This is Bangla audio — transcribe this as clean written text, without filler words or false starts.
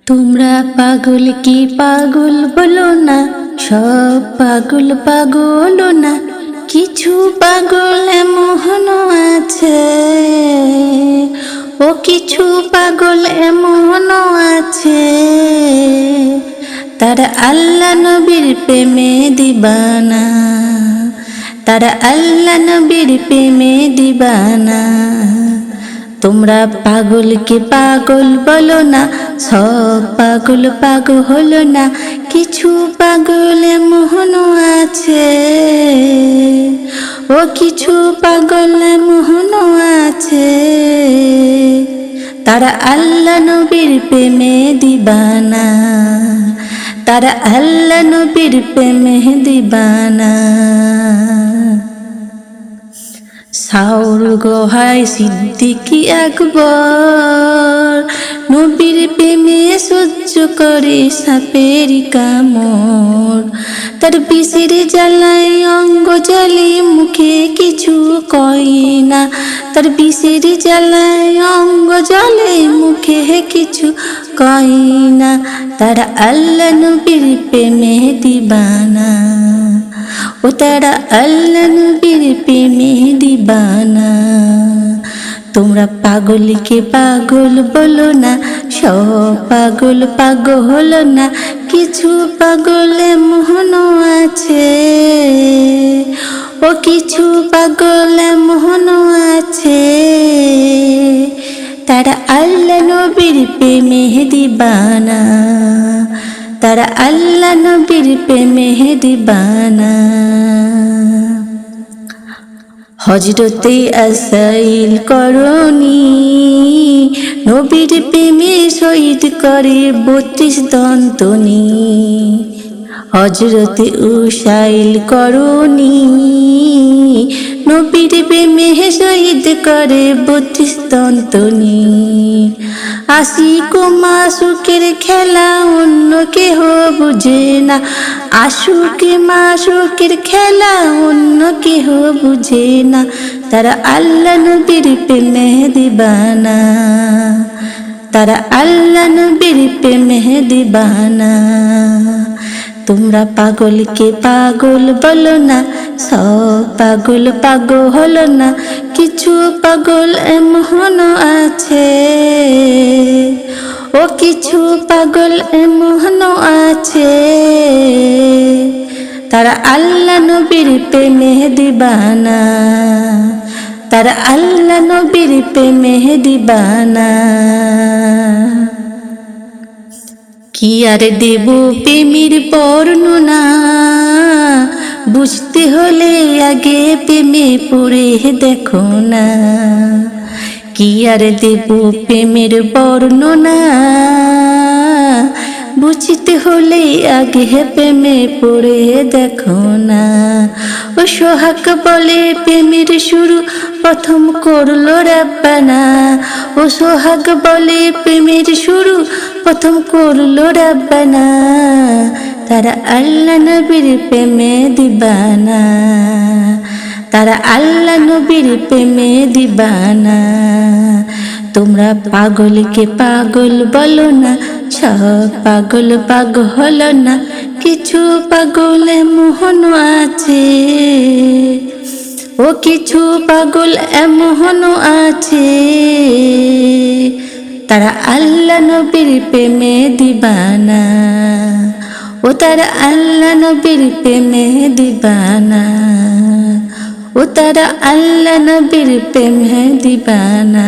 তোমরা পাগল কি পাগল বলো না, সব পাগল পাগল না, কিছু পাগল এমন আছে, ও কিছু পাগল এমন আছে, তারা আল্লাহ নবীর প্রেমে দিবানা, তারা আল্লাহ নবীর প্রেমে দিবানা। তোমরা পাগল কি পাগল বলো না, সব পাগল পাগল হলো না, কিছু পাগল এমন আছে, ও কিছু পাগল এমন আছে, তারা আল্লাহ নবীর প্রেমে দিবানা, তারা আল্লাহ নবীর প্রেমে দিবানা। সাউর গোহাই সিদ্দিকী আকবর নবীর প্রেমে সহ্য করে সাপের কামড়, তার বিষের জ্বালায় অঙ্গ জ্বলে মুখে কিছু কয় না, তার বিষের জ্বালায় অঙ্গ জ্বলে মুখে কিছু কয় না, তারা আল্লাহ নবীর প্রেমে দিবানা, ও তারা আল্লাহ নবীর প্রেমে দিবানা। তোমরা পাগল কে পাগল বলো না, সব পাগল পাগল হলো না, কিছু পাগল এমন আছে, ও কিছু পাগল এমন আছে, তারা আল্লাহ নবীর প্রেমে দিবানা, তারা আল্লাহ নবীর প্রেমে দিবানা। হযরতে আসাইল করণী নবীর প্রেমে শহীদ করে 32 দন্তনী, হযরতে উসাইল করণী নবীর প্রেমে শহীদ করে 32 দন্তনী। আশিক ও মাসুকের খেলা অন্য কেহ বুঝে না, আশুকে মাসুকের খেলা অন্য কেহ বুঝে না, তারা আল্লাহ নবীর প্রেমে দিবানা, তারা আল্লাহ নবীর প্রেমে দিবানা। তোমরা পাগল কে পাগল বলো না, সব পাগল পাগল হলো না, কিছু পাগল এমন আছে, ও কিছু পাগল এমন আছে, তারা আল্লাহ নবীর প্রেমে দিবানা, তারা আল্লাহ নবীর প্রেমে দিবানা। কি আর দেব প্রেমের বর্ণনা, বুঝতে হলে আগে প্রেমে পড়ে দেখো না, কি আর দেব প্রেমের বর্ণনা, বুঝতে হলে আগে প্রেমে পড়ে দেখো না। ও সোহাগ বলে প্রেমের শুরু প্রথম করলো রাব্বানা, ও সোহাগ বলে প্রেমের শুরু প্রথম করলো রাব্বানা, তারা আল্লাহ নবীর প্রেমে দিবানা, তারা আল্লাহ নবীর প্রেমে দিবানা। তোমরা পাগল কে পাগল বলো না, সব পাগল পাগল হলো না, কিছু পাগল এমন আছে, ও কিছু পাগল এমন আছে, তারা আল্লাহ নবীর প্রেমে দিবানা, ও তারা আল্লাহ নবীর প্রেমে দিবানা, ও তারা আল্লাহ নবীর প্রেমে দিবানা।